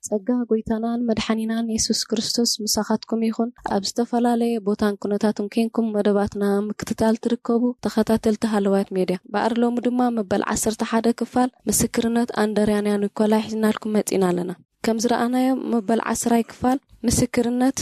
ጸጋ ጎይታናን መድኃኒናን ኢየሱስ ክርስቶስ ምሳኻትኩም ይኹን። ኣብ ዝተፈላለየ ቦታን ኩነታትን ኮንኩም መደባትና ምክትታል ትርከቡ ተኸታተልቲ ሃለዋት ሚድያ ባዕርሎም ድማ መበል 11 ክፋል ምስክርነት አንደርያና ኒኮላይ ሒዝናልኩም መጺና ኣለና። ከም ዝረኣናዮ መበል 10 ክፋል ምስክርነት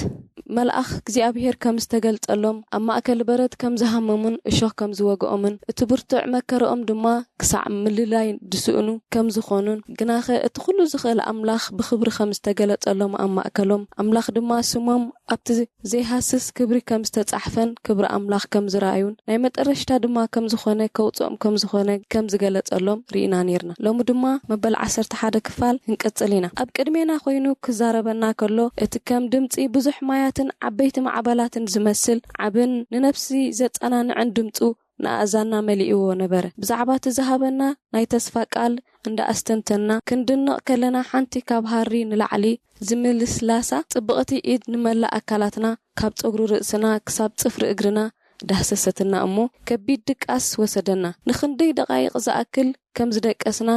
መልአኽ እግዚአብሔር ከም ዝተገልጸሎም ኣብ ማእከል በረት ከም ዝሃመሙን እሾህ ከም ዝወግኦምን እቲ ብርቱዕ መከረኦም ድማ ክሳዕ ምልላይ ድስኡኑ ከም ዝኾኑን ግናኸ እቲ ኩሉ ዝኽእል ኣምላኽ ብኽብሪ ከም ዝተገለጸሎም ኣብ ማእከሎም ኣምላኽ ድማ ስሞም ኣብቲ ዘይሃስስ ክብሪ ከም ዝተጻሕፈን ክብሪ ኣምላኽ ከም ዝረኣዩን ናይ መጨረሻ ድማ ከም ዝኾነ ከውጽኦም ከም ዝኾነ ከም ዝገለጸሎም ርኢና ነርና። ሎሚ ድማ መበል 11 ክፋል እንቀጽል ኢና። ኣብ ቅድሜና ኮይኑ ክዛረበና ከሎ እቲ ከም ድምጺ ብዙሕ ማያትን ዓበይቲ ማዕበላትን ዝመስል ዓብን ንነፍሲ ዘጸናንዕን ድምጹ ንኣዛና መሊእዎ ነበረ። ብዛዕባ ዝሃበና ናይ ተስፋ ቃል እንዳ ኣስተንተና ክንድንቕ ከለና ሓንቲ ካብ ሃሪ ንላዕሊ ዝምልስላሳ ጽብቕቲ ኢድ ንመላእ ኣካላትና ካብ ጸጉሪ ርእስና ክሳብ ጽፍሪ እግርና ዳሰሰትና እሞ ከቢድ ድቃስ ወሰደና። ንኽንደይ ደቃይቕ ዝኣክል ከም ዝደቀስና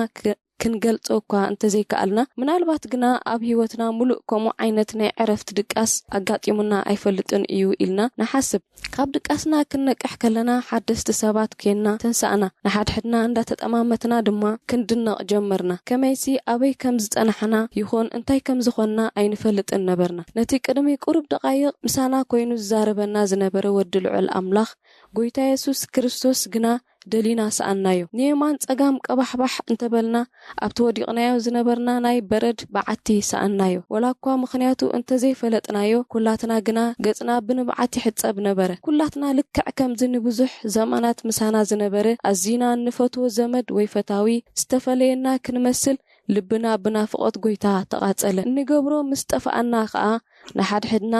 ክንገልጾ እኳ እንተዘይከኣልና ምናልባት ግና ኣብ ህይወትና ሙሉእ ከምኡ ዓይነት ናይ ዕረፍቲ ድቃስ ኣጋጢሙና ኣይፈልጥን እዩ ኢልና ንሓስብ። ካብ ድቃስና ክንነቅሕ ከለና ሓደስቲ ሰባት ኮይና ተንሳእና ንሓድሕድና እንዳተጠማመትና ድማ ክንድንቕ ጀመርና። ከመይሲ ኣበይ ከም ዝጸናሕና ይኾን እንታይ ከም ዝኾንና ኣይንፈልጥን ነበርና። ነቲ ቅድሚ ቁርብ ደቃይቕ ምሳና ኮይኑ ዝዛረበና ዝነበረ ወዲ ልዑል ኣምላኽ ጎይታ ኢየሱስ ክርስቶስ ግና ደሊና ሰኣናዮ ንየማን ጸጋም ቀባሕባሕ እንተበልና ኣብቲ ወዲቕናዮ ዝነበርና ናይ በረድ በዓቲ ሰኣናዮ ወላኳ ምኽንያቱ እንተዘይፈለጥናዮ ኩላትና ግና ገጽና ብንብዓቲ ሕጸብ ነበረ። ኩላትና ልክዕ ከም ዝንብዙሕ ዘመናት ምሳና ዝነበረ ኣዚና ንፈትዎ ዘመድ ወይ ፈታዊ ዝተፈለየና ክንመስል ልብና ብናፍቆት ጎይታ ተቓጸለ። እንገብሮ ምስ ጠፋኣና ከዓ ንሓድሕድና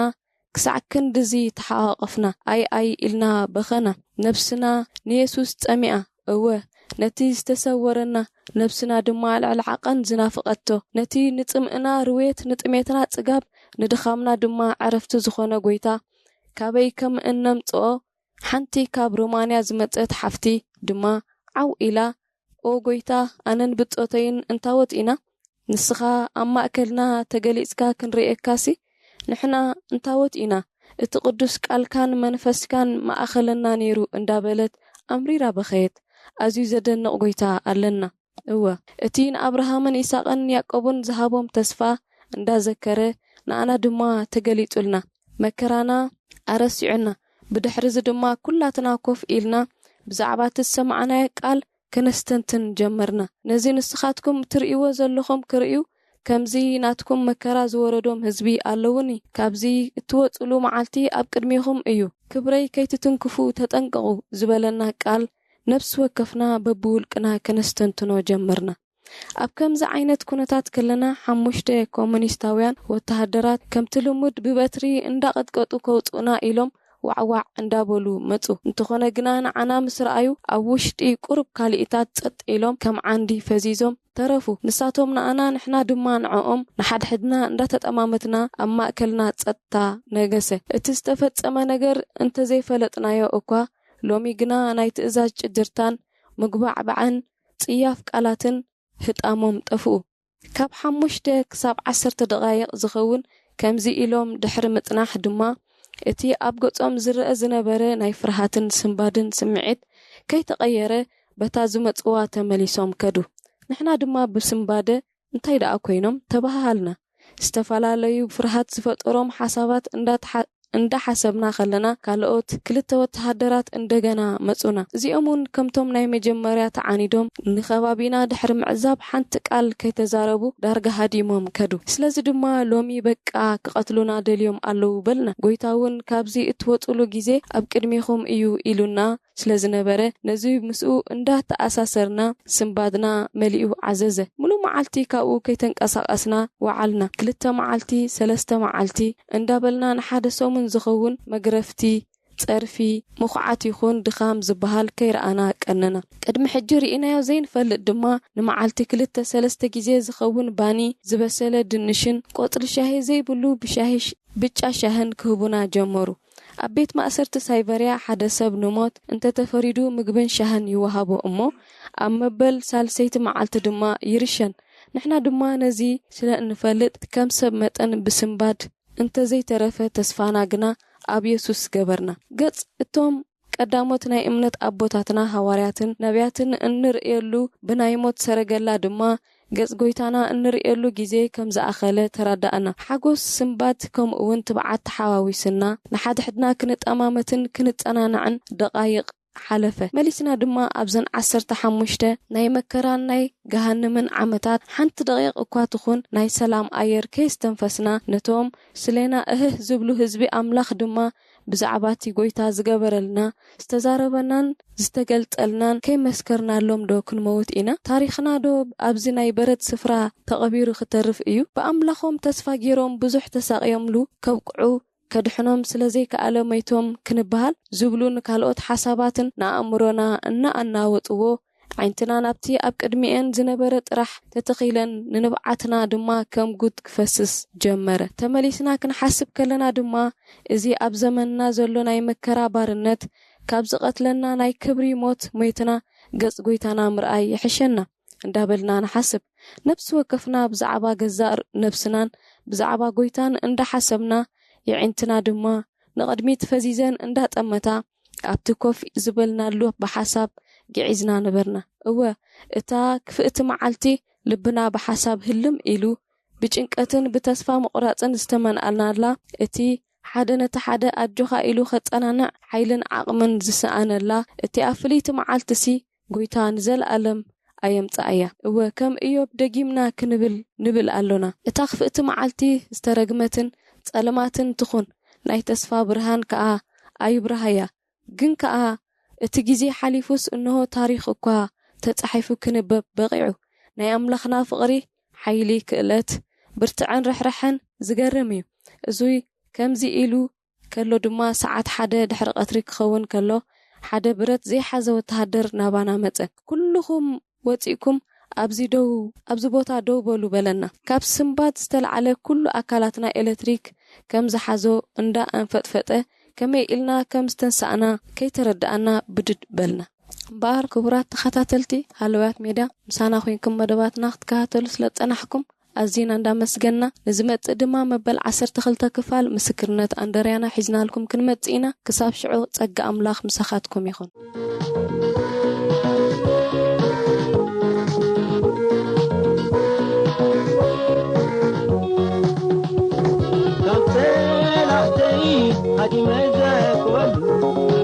ክሳዕ ክንድዚ ተሓዋቐፍና ኣይ ኢልና በኸና። ነፍስና ንየሱስ ጸሚኣ እወ ነቲ ዝተሰወረና ነፍስና ድማ ልዕሊ ዓቐን ዝናፍቐቶ ነቲ ንጽምእና ርዌት ንጥሜትና ጽጋብ ንድኻምና ድማ ዕረፍቲ ዝኾነ ጎይታ ካበይ ከም እነምጽኦ ሓንቲ ካብ ሮማንያ ዝመጸት ሓፍቲ ድማ ዓው ኢላ ኦ ጎይታ ኣነን ብጾተይን እንታወት ኢና ንስኻ ኣብ ማእከልና ተገሊጽካ ክንርኤካሲ ንሕና እንታወት ኢና እቲ ቅዱስ ቃልካን መንፈስካን ማእኸለና ነይሩ እንዳበለት ኣምሪራ በኸየት። ኣዝዩ ዘደንቕ ጎይታ ኣለና። እወ እቲ ንኣብርሃምን ይስሐቅን ያዕቆብን ዝሃቦም ተስፋ እንዳዘከረ ንኣና ድማ ተገሊጹልና መከራና ኣረሲዑና ብድሕሪዚ ድማ ኩላትና ኮፍ ኢልና ብዛዕባ ትሰማዕናዮ ቃል ከነስተንትን ጀመርና። ነዚ ንስኻትኩም ትርእይዎ ዘለኹም ክርእዩ ከምዚ ናትኩም መከራ ዝወረዶም ህዝቢ ኣለውኒ ካብዚ እትወጽሉ መዓልቲ ኣብ ቅድሚኹም እዩ ክብረይ ከይትትንክፉ ተጠንቀቑ ዝበለና ቃል ነፍስ ወከፍና በብውልቅና ከነስተንትኖ ጀመርና። ኣብ ከምዚ ዓይነት ኩነታት ከለና 5 ኮሙኒስታውያን ወተሃደራት ከምቲ ልሙድ ብበትሪ እንዳቀጥቀጡ ከውጡና ኢሎም ዋዕዋዕ እንዳበሉ መጹ። እንተኾነ ግና ንዓና ምስ ረኣዩ ኣብ ውሽጢ ቁርብ ካሊእታት ጸጥ ኢሎም ከም ዓንዲ ፈዚዞም ተረፉ። ንሳቶም ንኣና ንሕና ድማ ንዕኦም ንሓድሕድና እንዳተጠማመትና ኣብ ማእከልና ጸጥታ ነገሰ። እቲ ዝተፈጸመ ነገር እንተዘይፈለጥናዮ እኳ ሎሚ ግና ናይ ትእዛዝ ጭድርታን ምግባዕባዕን ጽያፍ ቃላትን ህጣሞም ጠፍኡ። ካብ 5 ክሳብ 10 ደቃይቕ ዝኸውን ከምዚ ኢሎም ድሕሪ ምጽናሕ ድማ እቲ ኣብ ገጾም ዝረአ ዝነበረ ናይ ፍርሃትን ስምባድን ስምዒት ከይተቐየረ በታ ዝመጽዋ ተመሊሶም ከዱ። ንሕና ድማ ብስምባደ እንታይ ደኣ ኮይኖም ተባሃልና ዝተፈላለዩ ፍርሃት ዝፈጠሮም ሓሳባት እንዳሓሰብና ከለና ካልኦት 2 ወተሃደራት እንደገና መጹና። እዚኦም ከምቶም ናይ መጀመርያ ተዓኒዶም ንኸባቢና ድሕሪ ምዕዛብ ሓንቲ ቃል ከይተዛረቡ ዳርጋ ሃዲሞም ከዱ። ስለዚ ድማ ሎሚ በቃ ክቐትሉና ደልዮም ኣለዉ በልና። ጎይታውን ካብዚ እትወጽሉ ግዜ ኣብ ቅድሚኹም እዩ ኢሉና ስለዝነበረ ነዚ ምስኡ እንዳተኣሳሰርና ስምባድና መሊኡ ዓዘዘ። ሙሉ መዓልቲ ካብኡ ከይተንቀሳቀስና ወዓልና 2 መዓልቲ 3 መዓልቲ እንዳበልና ንሓደ ሰሙን ዝኸውን መግረፍቲ ጸርፊ ምኹዓት ይኹን ድኻም ዝበሃል ከይረኣና ቀነና። ቅድሚ ሕጂ ርኢናዮ ዘይንፈልጥ ድማ ንመዓልቲ 2-3 ግዜ ዝኸውን ባኒ ዝበሰለ ድንሽን ቆጽሊ ሻሂ ዘይብሉ ብጫ ሻህን ክህቡና ጀመሩ። ኣብ ቤት ማእሰርቲ ሳይበርያ ሓደ ሰብ ንሞት እንተተፈሪዱ ምግብን ሻህን ይወሃቦ እሞ ኣብ መበል ሳልሰይቲ መዓልቲ ድማ ይርሸን نحنا دما نزي سلا نفلت كم سب متن بسنباد انت زي ترفه تسفانا قنا اب يسوس قبرنا قص اتوم قداموت ناي امنت ابوتاتنا حوارياتن نبياتن انرئيلو بنايموت سرقلا دما قص قويتانا انرئيلو جيزي كم زاخله تردأنا حقوس سنباد كم وانت بعد حواويسنا نحاد حدنا كنت امامتن كنت انا نعن دقايق حلفه مليسنا دما ابزن 15 ناي مكران ناي جهنمن عمتات حنت دقيق اكوا تخون ناي سلام اير كيس تنفسنا نتوم سلينا زبلو حزبي املاخ دما بزعباتي قويتا زقبرلنا استزاربنان زتقلتلنان كي مسكرنا لهم دو كنموت إنا تاريخنا دو أبزي ناي برد سفرا تغبيرو خترف إيو بأملاخهم تسفاقيروم بزوح تساقيوم لو كوقعو كدحنوم سلازي كألو ميتوم كنبهال زبلون كالوت حساباتن نأمرونا أنا وطوو عينتنا نبتي أب قدميين زنبرت رح تتخيلن ننبعتنا دما كم قد كفسس جمرة تمليسنا كنحسب كلنا دما إزي أب زمننا زلو ناي مكرا بارنت كابزقت لنا ناي كبري موت ميتنا قص قويتنا مرأي يحشنا اندابلنا نحسب نفس وقفنا بزعبا قزار نفسنا بزعبا قويتان اند حسبنا يعينتنا دما نقدميت فزيزان اندات أمتا أبتكوف زبلنا اللوح بحساب قعيزنا نبرنا اتا كفئت معالتي لبنا بحساب هلم إلو بجنكتن بتسفى مقراتن استمنقلنا لا اتي حدا نتحدا أجوخا إلو خطانانا حيلن عقمن زسانا لا اتي أفليت معالتسي قويتان زل ألم أيام تأيا كم إيوب دقيمنا كنبل ألونا اتا خفئت معالتي استرقمتن تألماتن تخون ناي تسفى برهان كأ أي برهايا جن كأ اتجيزي حليفوس انه تاريخ اكوا تتصحيفو كنبب بقيعو ناي املخنا فقري حيلي كالات برتعن رحرحن زقرميو ازوي كمزي إلو كالو دما ساعات حدا دحر قطري كخون كالو حدا برت زي حزا وتهدر نابانا متن كلهم وطيكم ابزي بوتا دو بولو بلنا كاب سنباد استلعلى كل اكالاتنا الكتريك كمز حزو اندا انفتفته كمي إلنا كم استنسأنا كي تردأنا بدد بلنا بار كبرات تخاتلتي هالوات ميدا مسانا خوينكم مدبات ناخت كهاتلو سلط أنحكم أزينا ندا مسجنا نزمت دما مبل 10 كفال مسكرنات أندريانا حزنا لكم كنمت إينا كساب شعو تسقى أملاخ مساخاتكم يخون هادي مزاك ولو